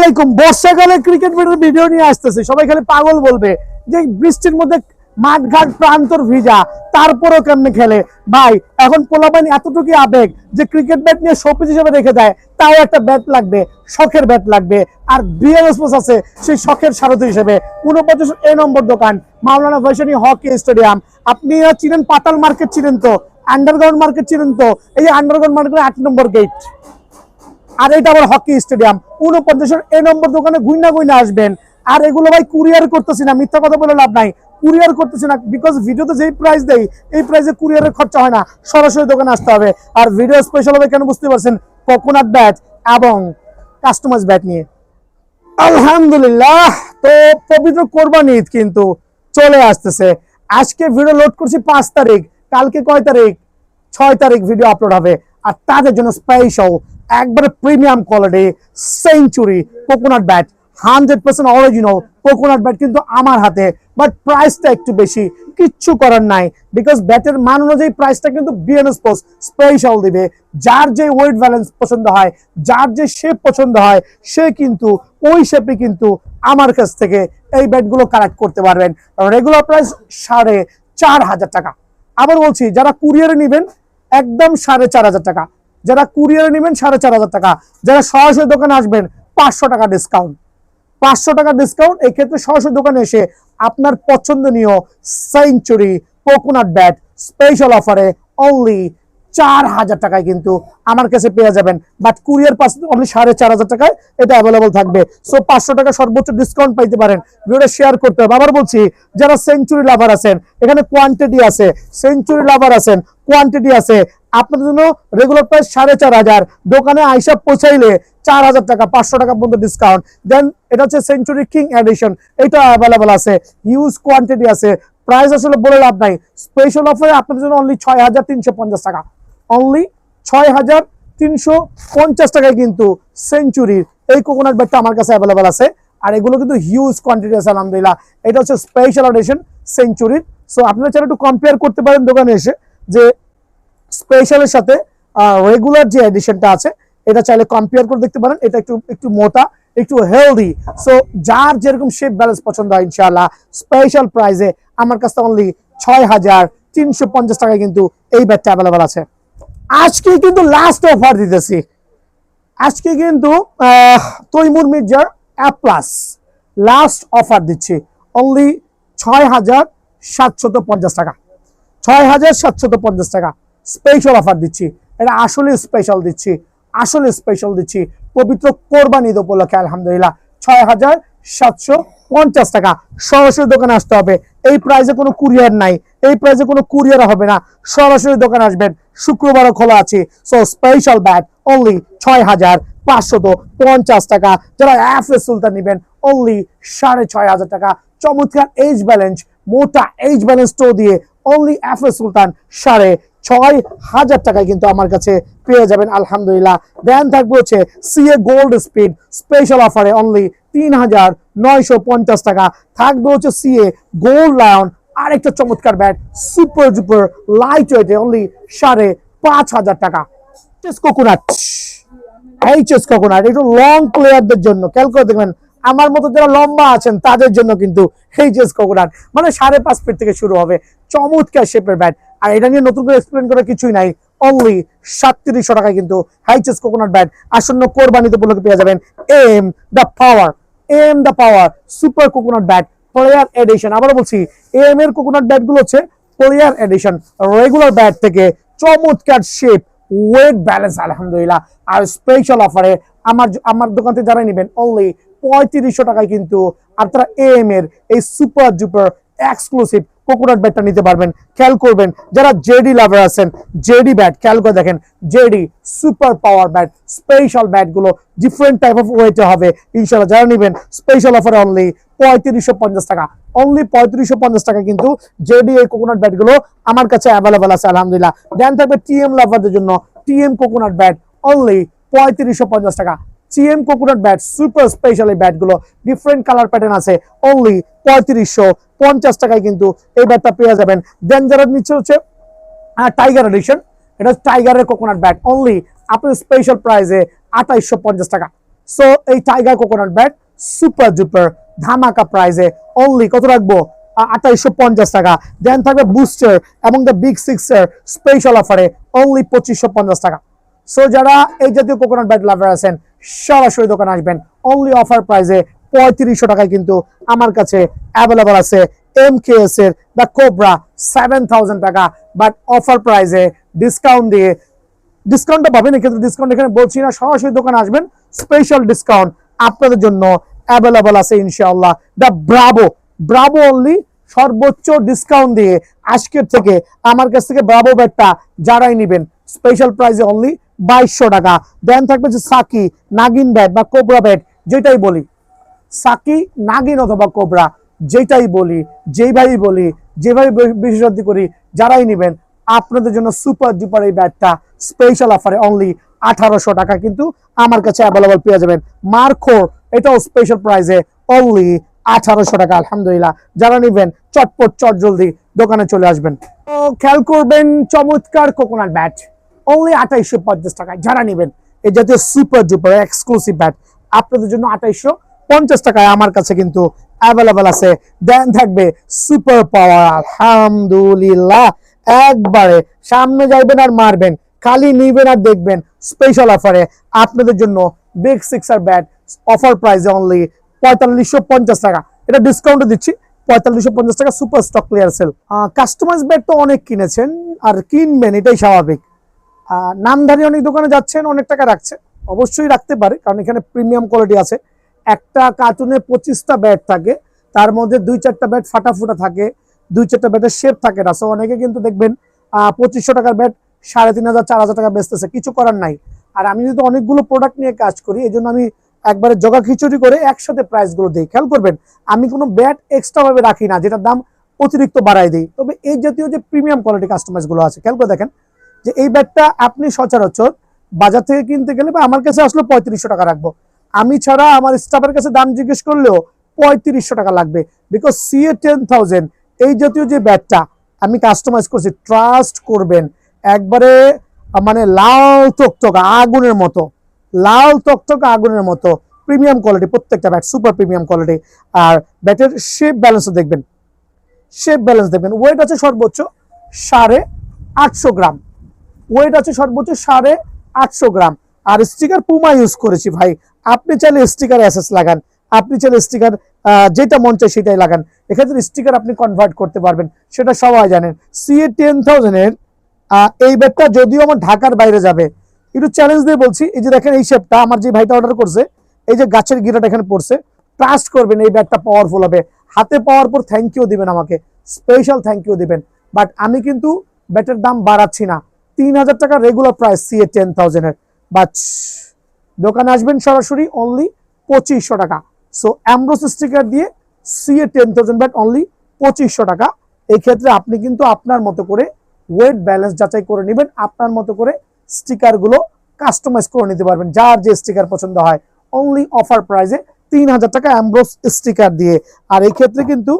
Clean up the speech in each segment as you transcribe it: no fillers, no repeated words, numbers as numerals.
আলাইকুম। বর্ষাকালে ক্রিকেট ব্যাটের ভিডিও নিয়ে আসতেছে, সবাই খালি পাগল বলবে যে বৃষ্টির মধ্যে মাঠঘাট প্রান্তর ভিজা, তারপরেও কেমনে খেলে। ভাই এখন পোলাপানি এতটুকু আবেগ যে ক্রিকেট ব্যাট নিয়ে শোপিস হিসেবে রেখে দেয়, তাও একটা ব্যাট লাগবে, শখের ব্যাট লাগবে। আর বিএল স্পোর্টস আছে সেই শখের সারথি হিসেবে 49 এ নম্বর দোকান, মাওলানা ভাসানী হকি স্টেডিয়াম। আপনি চিনেন পাতাল মার্কেট, চিনেন তো আন্ডারগ্রাউন্ড মার্কেট, চিনেন তো এই যে আন্ডারগ্রাউন্ড মার্কেটের 8 নম্বর গেট। আর এটা আবার হকি স্টেডিয়াম 49 এ নম্বর দোকানে গুইনা আসবেন। আর এগুলো ভাই কুরিয়ার করতেছি না, মিথ্যা কথা বলে লাভ নাই, কুরিয়ার করতেছি না, বিকজ ভিডিওতে যেই প্রাইস দেই এই প্রাইসে কুরিয়ারের খরচা হয় না, সরাসরি দোকানে আসতে হবে। আর ভিডিও স্পেশাল হবে কেন বুঝতে পারছেন, কোকোনাট ব্যাট এবং কাস্টমাইজ ব্যাট নিয়ে। আলহামদুলিল্লাহ, তো পবিত্র কোরবানি ঈদ কিন্তু চলে আসতেছে। আজকে ভিডিও লোড করছি 5 তারিখ, কালকে কয় তারিখ? 6 তারিখ ভিডিও আপলোড হবে। আর তাদের জন্য স্পেশাল একবারে premium quality century coconut bat, 100% original coconut bat কিন্তু আমার হাতে, বাট প্রাইসটা একটু বেশি, কিচ্ছু করার নাই, বিকজ ব্যাটের মান অনুযায়ী প্রাইসটা কিন্তু বিএন স্পোর্টস স্পেশাল দিবে। যার যে ওয়েট ব্যালেন্স পছন্দ হয়, যার যে শেপ পছন্দ হয়, সে কিন্তু ওই শেপে কিন্তু আমার কাছ থেকে এই ব্যাটগুলো কালেক্ট করতে পারবেন। রেগুলার প্রাইস 4,500 টাকা। আবার বলছি, যারা কুরিয়ারে নেবেন একদম 4,500 টাকা, যারা কুরিয়ারে নেবেন 4,500 টাকা, যারা সরাসরি দোকানে আসবেন 500 টাকা ডিসকাউন্ট, 500 টাকা ডিসকাউন্ট। এক্ষেত্রে সরাসরি দোকানে এসে আপনার পছন্দনীয় সেঞ্চুরি কোকোনাট ব্যাট স্পেশাল অফারে অনলি 4,000 টাকায় কিন্তু আমার কাছে পেয়ে যাবেন। বাট কুরিয়ার পাস অনলি 4,500 টাকায় এটা অ্যাভেলেবল থাকবে। সো 500 টাকা সর্বোচ্চ ডিসকাউন্ট পাইতে পারেন। ভিডিওটা শেয়ার করতে হবে। আবার বলছি, যারা সেঞ্চুরি লাভার আছেন, এখানে কোয়ান্টিটি আছে, সেঞ্চুরি লাভার আছেন, কোয়ান্টিটি আছে। আপনাদের জন্য রেগুলার প্রাইস 4,500, দোকানে আইসা পৌঁছাইলে 4,000 টাকা, 500 টাকা পর্যন্ত ডিসকাউন্ট। দেন এটা হচ্ছে সেঞ্চুরি কিং এডিশন, এটা অ্যাভেলেবল আছে, হিউজ কোয়ান্টিটি আছে। প্রাইস আসলে বলে লাভ নাই, স্পেশাল অফারে আপনাদের জন্য অনলি 6,350 টাকা, অনলি 6,350 টাকায় কিন্তু সেঞ্চুরির এই কোকোনাট ব্যাটটা আমার কাছে অ্যাভেলেবল আছে। আর এগুলো কিন্তু হিউজ কোয়ান্টিটি আছে আলহামদুলিল্লাহ। এটা হচ্ছে স্পেশাল এডিশন সেঞ্চুরির। সো আপনারা চাইলে একটু কম্পেয়ার করতে পারেন দোকানে এসে, যে স্পেশালের সাথে রেগুলার যে এডিশনটা আছে এটা চাইলে কম্পেয়ার করে দেখতে পারেন। এটা একটু মোটা, একটু হেলদি। সো যার যেরকম শেপ ব্যালেন্স পছন্দ হয় ইনশাআল্লাহ স্পেশাল প্রাইসে আমার কাছে অনলি 6,350 টাকায় কিন্তু এই ব্যাটটা অ্যাভেলেবল আছে। আজকে কিন্তু লাস্ট অফার দিতেছি, আজকে কিন্তু তৈমুর মির্জার অ্যাপ্লাস লাস্ট অফার দিচ্ছি অনলি 6,750 টাকা, 6,750 টাকা স্পেশাল অফার দিচ্ছি। এটা আসলে স্পেশাল দিচ্ছি, আসলে স্পেশাল দিচ্ছি পবিত্র কোরবানি ঈদ উপলক্ষে আলহামদুলিল্লাহ। 6,750 টাকা, সরাসরি দোকানে আসতে হবে। এই প্রাইসে কোনো কুরিয়ার নাই, এই প্রাইসে কোনো কুরিয়ার হবে না, সরাসরি দোকানে আসবেন। শুক্রবারও খোলা আছে। সো স্পেশাল ব্যাট অনলি 6,550 টাকা। যারা এফএস সুলতান নেবেন অনলি 6,500 টাকা। চমৎকার এইচ ব্যালেন্স, মোটা এইচ ব্যালেন্স টো দিয়ে অনলি এফএস সুলতান 6,500 টাকায় কিন্তু আমার কাছে পেয়ে যাবেন আলহামদুলিল্লাহ। দেন থাকবে হচ্ছে সিএ গোল্ড স্পিড স্পেশাল অফারে অনলি 3,950 টাকা। থাকবে হচ্ছে সিএ গোল্ড লায়ন, আরেকটা চমৎকার ব্যাট সুপার ডুপার লাইট ওয়েটে অনলি 5,500 টাকা। কোকোনাট, এইচএস কোকোনাট একটু লং প্লেয়ারদের জন্য, খেয়াল করে দেখবেন আমার মতো যারা লম্বা আছেন তাদের জন্য কিন্তু এইচএস কোকোনাট, মানে 5.5 ফিট থেকে শুরু হবে, চমৎকার শেপের ব্যাট। আর এটা নিয়ে নতুন করে এক্সপ্লেন করার কিছুই নাই, অনলি 3700 টাকায় কিন্তু এইচএস কোকোনাট ব্যাট আসন্ন কোরবানিতে উপলক্ষে পেয়ে যাবেন। Am the power, am the power super coconut bat player addition. আবার বলছি, এম এর কোকোনাট ব্যাট গুলো হচ্ছে প্লেয়ার এডিশন, রেগুলার ব্যাট থেকে চমৎকার শেপ, ওয়েট ব্যালেন্স আলহামদুলিল্লাহ। আর স্পেশাল অফারে আমার দোকান থেকে যারা নেবেন অনলি 3500 টাকায় কিন্তু আপনারা এম এর এই সুপার ডুপার এক্সক্লুসিভ কোকোনাট ব্যাটটা নিতে পারবেন। খেয়াল করবেন যারা জেডি লাভার আছেন, জেডি ব্যাট খেয়াল করে দেখেন, JD super power bat special bat গুলো ডিফারেন্ট টাইপ অফ ওয়েটে হবে ইনশাআল্লাহ। যারা নেবেন স্পেশাল অফারে অনলি 3550 টাকা, অনলি 3550 টাকা কিন্তু জেডি এই কোকোনাট ব্যাট গুলো আমার কাছে অ্যাভেলেবল আছে আলহামদুলিল্লাহ। দেন থাকবে টিএম লাভারদের জন্য টিএম কোকোনাট ব্যাট অনলি 3550 টাকা। TM coconut bat super special এই ব্যাট গুলো ডিফারেন্ট কালার প্যাটার্ন আছে, অনলি 3550 টাকায় কিন্তু এই ব্যাটটা পেয়ে যাবেন। দেন যারা নিচ্ছে হচ্ছে টাইগার এডিশন, এটা টাইগারের কোকোনাট ব্যাট অনলি আপনার স্পেশাল প্রাইসে 2850 টাকা। সো এই tiger coconut bat super duper ধামাকা প্রাইজে অনলি কত রাখবো 2850 টাকা। দেন থাকবে বুস্টার এবং দ্য বিগ সিক্সের স্পেশাল অফারে অনলি 2550 টাকা। সো যারা এই জাতীয় কোকোনাট ব্যাট লাভার আছেন সরাসরি দোকানে আসবেন, অনলি অফার প্রাইজে 3500 টাকায় কিন্তু আমার কাছে অ্যাভেলেবল আছে MKS এর দ্য কোবরা 7000 টাকা, বাট অফার প্রাইজে ডিসকাউন্ট দিয়ে ডিসকাউন্টটা পাবেন, এক্ষেত্রে ডিসকাউন্ট এখানে বলছি না, সরাসরি দোকানে আসবেন, স্পেশাল ডিসকাউন্ট আপনাদের জন্য অ্যাভেলেবল আছে ইনশাআল্লাহ। দ্য ব্রাভো ব্রাভো অনলি সর্বোচ্চ ডিসকাউন্ট দিয়ে আজকের থেকে আমার কাছ থেকে ব্রাভো ব্যাটটা যারাই নেবেন স্পেশাল প্রাইসে অনলি 2200 টাকা। দেন থাকবে যে সাকি নাগিন ব্যাট বা কোবরা ব্যাট, যেটাই বলি সাকি নাগিন অথবা কোবরা যেটাই বলি, যেভাবেই বলি, যেভাবে বিশেষজ্ঞ করি, যারাই নেবেন আপনাদের জন্য সুপার ডুপার এই ব্যাটটা স্পেশাল অফারে অনলি 1800 টাকা কিন্তু আমার কাছে অ্যাভেলেবল পেয়ে যাবেন। মার্কো এটাও স্পেশাল প্রাইসে অনলি 1800 টাকা। আলহামদুলিল্লাহ, যারা নেবেন চটপট চট জলদি দোকানে চলে আসবেন। তো খেয়াল করবেন চমৎকার কোকোনাট ব্যাট অনলি 2850 টাকায় যারা নেবেন এই জাতীয় সুপার ডুপার এক্সক্লুসিভ ব্যাট আপনাদের জন্য 2850 টাকায় আমার কাছে কিন্তু অ্যাভেলেবল আছে। দেন থাকবে সুপার পাওয়ার, আলহামদুলিল্লাহ একবারে সামনে যাইবেন আর মারবেন, খালি নিবেন আর দেখবেন স্পেশাল অফারে আপনাদের জন্য বিগ সিক্সার ব্যাট অফার প্রাইসে অনলি 4550 টাকা। এটা ডিসকাউন্টে দিচ্ছি 4550 টাকা, super stock clear sale. Customize bat তো অনেক কিনেছেন আর কিনবেন, এটাই স্বাভাবিক। নামধারী অনেক দোকানে যাচ্ছেন, অনেক টাকা রাখছে, অবশ্যই রাখতে পারে, কারণ এখানে প্রিমিয়াম কোয়ালিটি আছে। একটা কার্টুনে 25টা ব্যাট থাকে, তার মধ্যে 2-4টা ব্যাট ফাটা ফুটা থাকে, 2-4টা ব্যাটের শেপ থাকে না। সো অনেকে কিন্তু দেখবেন 2500 টাকার ব্যাট 3500-4000 টাকা বেচতেছে, কিছু করার নাই। আর আমি যদি অনেকগুলো প্রোডাক্ট নিয়ে কাজ করি, এই জন্য আমি একবারে জগা খিচুড়ি করে একসাথে প্রাইসগুলো দিই। খেয়াল করবেন আমি কোনো ব্যাট এক্সট্রা ভাবে রাখি না যেটার দাম অতিরিক্ত বাড়াই দিই। তবে এই জাতীয় যে প্রিমিয়াম কোয়ালিটি কাস্টমাইজ গুলো আছে, খেয়াল করে দেখেন যে এই ব্যাটটা আপনি সচরাচর বাজার থেকে কিনতে গেলে বা আমার কাছে আসলে 3500 টাকা রাখবো, আমি ছাড়া আমার স্টাফের কাছে দাম জিজ্ঞেস করলেও 3500 টাকা লাগবে। বিকজ CA 10000 এই জাতীয় যে ব্যাটটা আমি কাস্টমাইজ করছি, ট্রাস্ট করবেন একবারে মানে লাল টকটকা আগুনের মতো, লাল টকটকা আগুনের মতো প্রিমিয়াম কোয়ালিটি প্রত্যেকটা ব্যাট, সুপার প্রিমিয়াম কোয়ালিটি। আর ব্যাটের শেপ ব্যালেন্সও দেখবেন, শেপ ব্যালেন্স দেখবেন। ওয়েট আছে সর্বোচ্চ 850 গ্রাম, ওয়েট আছে সর্বোচ্চ 850 গ্রাম। আর স্টিকার পুমা ইউজ করেছি ভাই, আপনি চাইলে স্টিকার অ্যাসেস লাগান, আপনি চাইলে স্টিকার যেটা মন চায় সেটাই লাগান, এক্ষেত্রে স্টিকার আপনি কনভার্ট করতে পারবেন, সেটা সবাই জানেন। CA 10000 এর এই ব্যাটটা যদিও আমার ঢাকার বাইরে যাবে, একটু চ্যালেঞ্জ দিয়ে বলছি, এই যে দেখেন এই শেপটা আমার যে ভাইটা অর্ডার করছে, এই যে গাছের গিরাটা এখানে পড়ছে, ট্রাস্ট করবেন এই ব্যাটটা পাওয়ারফুল হবে। হাতে পাওয়ার পর থ্যাংক ইউ দিবেন, আমাকে স্পেশাল থ্যাংক ইউ দিবেন। বাট আমি কিন্তু ব্যাটের দাম বাড়াচ্ছি না, 3000 টাকা রেগুলার প্রাইস CA 10000 এর, বাট দোকানে আসবেন সরাসরি অনলি 2500 টাকা। সো অ্যামব্রোস স্টিকার দিয়ে CA 10000 ব্যাট অনলি 2500 টাকা। এই ক্ষেত্রে আপনি কিন্তু আপনার মতো করে ওয়েট ব্যালেন্স যাচাই করে নেবেন, আপনার মতো করে স্টিকার গুলো কাস্টমাইজ করে নিতে পারবেন, যার যে স্টিকার পছন্দ হয়। অনলি অফার প্রাইসে 3000 টাকা অ্যামব্রোস স্টিকার দিয়ে। আর এই ক্ষেত্রে কিন্তু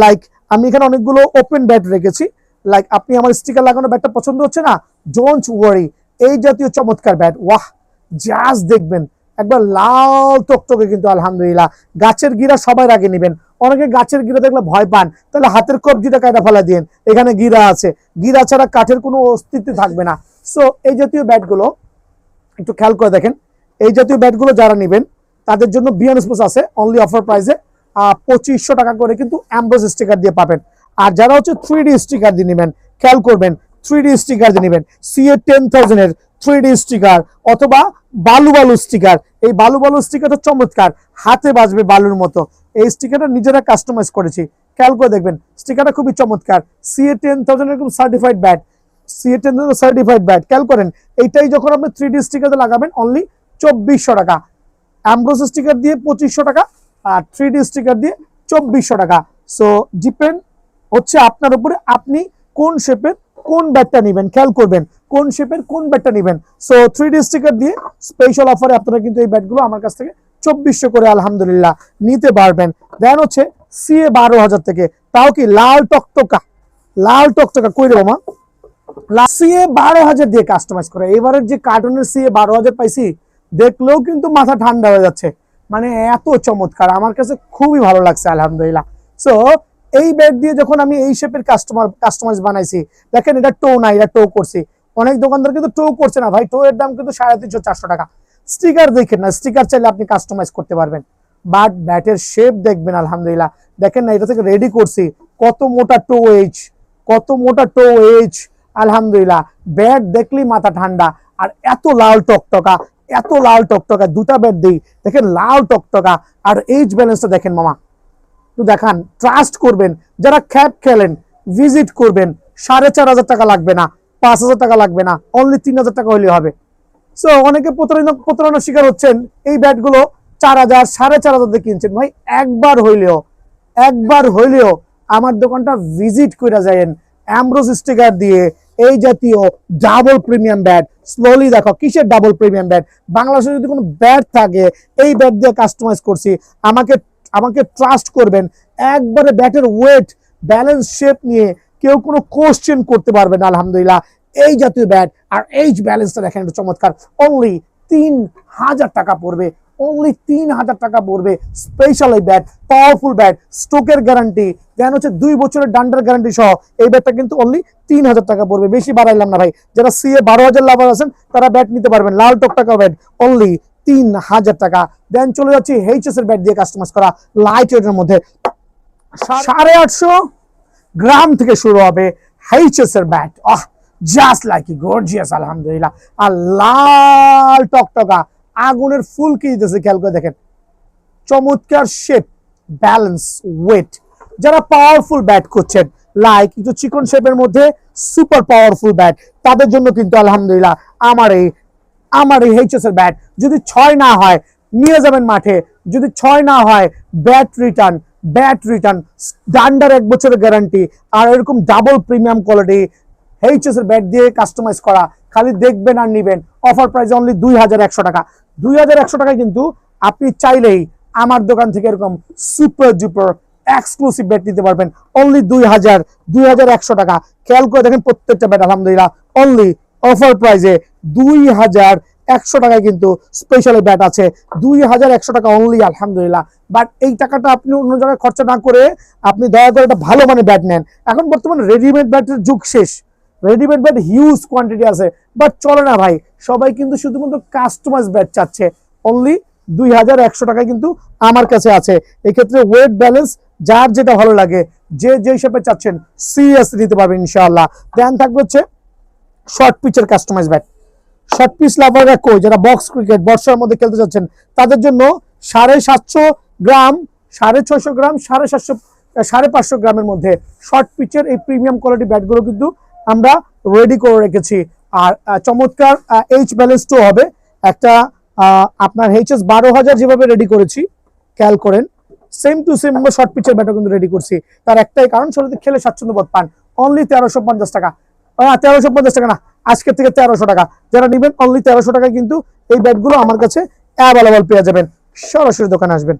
লাইক আমি এখানে অনেকগুলো ওপেন ব্যাট রেখেছি, লাইক আপনি আমার স্টিকার লাগানো ব্যাটটা পছন্দ হচ্ছে না, ডোন্ট ওয়ারি, এই জাতীয় চমৎকার ব্যাট ওয়াহ জাস্ট দেখবেন একবার লাল টকটকে কিন্তু আলহামদুলিল্লাহ। গাছের গিরা সবাই আগে নেবেন, অনেকে গাছের গিরা দেখলে ভয় পান, তাহলে হাতের কবজিটা কাটা ফেলা দিন, এখানে গিরা আছে, গিরা ছাড়া কাঠের কোনো অস্তিত্ব থাকবে না। সো এই জাতীয় ব্যাটগুলো একটু খেয়াল করে দেখেন, এই জাতীয় ব্যাটগুলো যারা নেবেন তাদের জন্য বিয়ান স্পোর্টস আছে অনলি অফার প্রাইসে 2500 টাকা করে কিন্তু অ্যামব্রোস স্টিকার দিয়ে পাবেন। আর যারা হচ্ছে 3D স্টিকার দিয়ে নেবেন, খেয়াল করবেন 3D স্টিকার দিয়ে নেবেন, CA 10000 এর 3D স্টিকার অথবা বালু বালু স্টিকার। এই বালু বালু স্টিকারটা চমৎকার, হাতে বাজবে বালুর মতো। এই স্টিকারটা নিজেরা কাস্টমাইজ করেছি, খেয়াল করে দেখবেন স্টিকারটা খুবই চমৎকার। CA 10000 এরকম certified bat, CA 10000 certified bat. খেয়াল করেন এইটাই যখন আপনি 3D স্টিকার লাগাবেন অনলি 2400 টাকা, অ্যামব্রোস স্টিকার দিয়ে 2500 টাকা, আর 3D স্টিকার দিয়ে 2400 টাকা। সো ডিপেন্ড হচ্ছে আপনার উপরে, আপনি কোন শেপের কোন ব্যাটটা নেবেন, খেয়াল করবেন কোন শেপের কোন ব্যাটটা নেবেন। সো 3D স্টিকার দিয়ে স্পেশাল অফারে আপনারা কিন্তু এই ব্যাটগুলো আমার কাছ থেকে 2400 করে আলহামদুলিল্লাহ নিতে পারবেন। দেন হচ্ছে CA 12000 থেকে, তাও কি লাল টকটকা, লাল টকটকা কই রে মামা, CA 12000 দিয়ে কাস্টমাইজ করে। এবারের যে কার্টুনের CA 12000 পাইছি, দেখলেও কিন্তু মাথা ঠান্ডা হয়ে যাচ্ছে, মানে এত চমৎকার, আমার কাছে খুবই ভালো লাগছে আলহামদুলিল্লাহ। সো এই বেড দিয়ে যখন আমি এই শেপের কাস্টমাইজ বানাইছি, দেখেন এটা টো না, এটা টো করছি। অনেক দোকানদার কিন্তু টো করছে না ভাই, টো এর দাম কিন্তু 350-400 টাকা। স্টিকার দেখেন না, স্টিকার চাইলে আপনি কাস্টমাইজ করতে পারবেন, বাট ব্যাটের শেপ দেখবেন আলহামদুলিল্লাহ। দেখেন না, এটা থেকে রেডি করছি, কত মোটা টো এজ, কত মোটা টো এজ আলহামদুলিল্লাহ। ব্যাট দেখলেই মাথা ঠান্ডা, আর এত লাল টকটকা, এত লাল টকটকা, দুটা ব্যাট দিই দেখেন লাল টকটকা। আর এইচ ব্যালেন্সটা দেখেন মামা, তো দেখান, ট্রাস্ট করবেন, যারা খ্যাপ খেলেন ভিজিট করবেন। 4,500 টাকা লাগবে না, 5,000 টাকা লাগবে না, অনলি 3,000 টাকা হলে হবে। সো অনেকে প্রতারণার শিকার হচ্ছেন, এই ব্যাটগুলো 4,000 4,500 দিয়ে কিনছেন। ভাই একবার হইলেও আমার দোকানটা ভিজিট করে যায়েন, অ্যামব্রোস স্টিকার দিয়ে এই জাতীয় ডাবল প্রিমিয়াম ব্যাট। স্লোলি দেখো কিসের ডাবল প্রিমিয়াম ব্যাট, বাংলাদেশে যদি কোনো ব্যাট থাকে এই ব্যাট দিয়ে কাস্টমাইজ করছি। আমাকে আমাকে ট্রাস্ট করবেন, একবারে ব্যাটের ওয়েট ব্যালেন্স শেপ নিয়ে কেউ কোনো কোশ্চেন করতে পারবে না আলহামদুলিল্লাহ। এই জাতীয় ব্যাট আর এইচ ব্যালেন্সটা দেখেন একটু চমৎকার, অনলি 3,000 টাকা পড়বে, অনলি 3,000 টাকা পড়বে। স্পেশাল এই ব্যাট, পাওয়ারফুল ব্যাট, স্টোকের গ্যারান্টি দেন হচ্ছে 2 বছরের ডান্ডার গ্যারান্টি সহ। এই ব্যাটটা কিন্তু অনলি 3,000 টাকা পড়বে, বেশি বাড়াইলাম না ভাই। যারা সিএ 12,000 লাভার আছেন তারা ব্যাট নিতে পারবেন, লাল টকটকা ব্যাট অনলি 3,000 টাকা। দেন চলে যাচ্ছি এইচএস এর ব্যাট দিয়ে কাস্টমাইজ করা লাইট ওয়েটের মধ্যে 850 গ্রাম থেকে শুরু হবে এইচএস এর ব্যাট। জাস্ট লাইক গর্জিয়াস আলহামদুলিল্লাহ। আর লাল টকটকা আগুনের ফুল কি দিতেছে খেয়াল করে দেখেন, চমৎকার শেপ, ব্যালেন্স, ওয়েট। যারা পাওয়ারফুল ব্যাট করছেন, লাইক একটু চিকন শেপের মধ্যে সুপার পাওয়ারফুল ব্যাট, তাদের জন্য কিন্তু আলহামদুলিল্লাহ আমার এই এইচএস এর ব্যাট। যদি 6 না হয় নিয়ে যাবেন মাঠে, যদি 6 না হয় ব্যাট রিটার্ন, ডান্ডার 1 বছরের গ্যারান্টি, আর এরকম ডাবল প্রিমিয়াম কোয়ালিটি এইচএস এর ব্যাট দিয়ে কাস্টমাইজ করা। খালি দেখবেন আর নিবেন, অফার প্রাইস অনলি 2,100 টাকা। 2,100 টাকায় কিন্তু আপনি চাইলেই আমার দোকান থেকে এরকম সুপার ডুপার এক্সক্লুসিভ ব্যাট নিতে পারবেন, অনলি 2,100 টাকা। খেয়াল করে দেখেন প্রত্যেকটা ব্যাট আলহামদুলিল্লাহ অনলি অফার প্রাইসে 2,100 টাকায় কিন্তু স্পেশাল ব্যাট আছে, 2,100 টাকা অনলি আলহামদুলিল্লাহ। বাট এই টাকাটা আপনি অন্য জায়গায় খরচা না করে আপনি দয়া করে একটা ভালো মানের ব্যাট নেন। এখন বর্তমানে রেডিমেড ব্যাটের যুগ শেষ, রেডিমেড ব্যাট হিউজ কোয়ান্টিটি আছে, বাট চলে না ভাই। সবাই কিন্তু শুধুমাত্র কাস্টমাইজ ব্যাট চাচ্ছে, অনলি 2,100 টাকায় কিন্তু আমার কাছে আছে। এক্ষেত্রে ওয়েট ব্যালেন্স যার যেটা ভালো লাগে, যে হিসাবে চাচ্ছেন সিএস নিতে পারবেন ইনশাআল্লাহ। দেন থাকবে হচ্ছে শর্ট পিচের কাস্টমাইজ ব্যাট। শর্ট পিচ লাভাররা কই, যারা বক্স ক্রিকেট বর্ষার মধ্যে খেলতে যাচ্ছেন তাদের জন্য 750 গ্রাম, 650 গ্রাম, 750, 550 গ্রামের মধ্যে শর্ট পিচের এই প্রিমিয়াম কোয়ালিটি ব্যাটগুলো কিন্তু আমরা রেডি করে রেখেছি। আর চমৎকার এইচ ব্যালেন্স টু হবে একটা। আপনার এইচএস 12,000 যেভাবে রেডি করেছি খেয়াল করেন, সেম টু সেম আমরা শর্ট পিচের ব্যাটও কিন্তু রেডি করছি। তার একটাই কারণ, শরীরে খেলে স্বাচ্ছন্দ্য বোধ পান। অনলি 1,350 টাকা, 1,350 টাকা না, আজকের থেকে 1,300 টাকা। যারা নেবেন অনলি 1,300 টাকায় কিন্তু এই ব্যাটগুলো আমার কাছে অ্যাভেলেবল পেয়ে যাবেন। সরাসরি দোকানে আসবেন।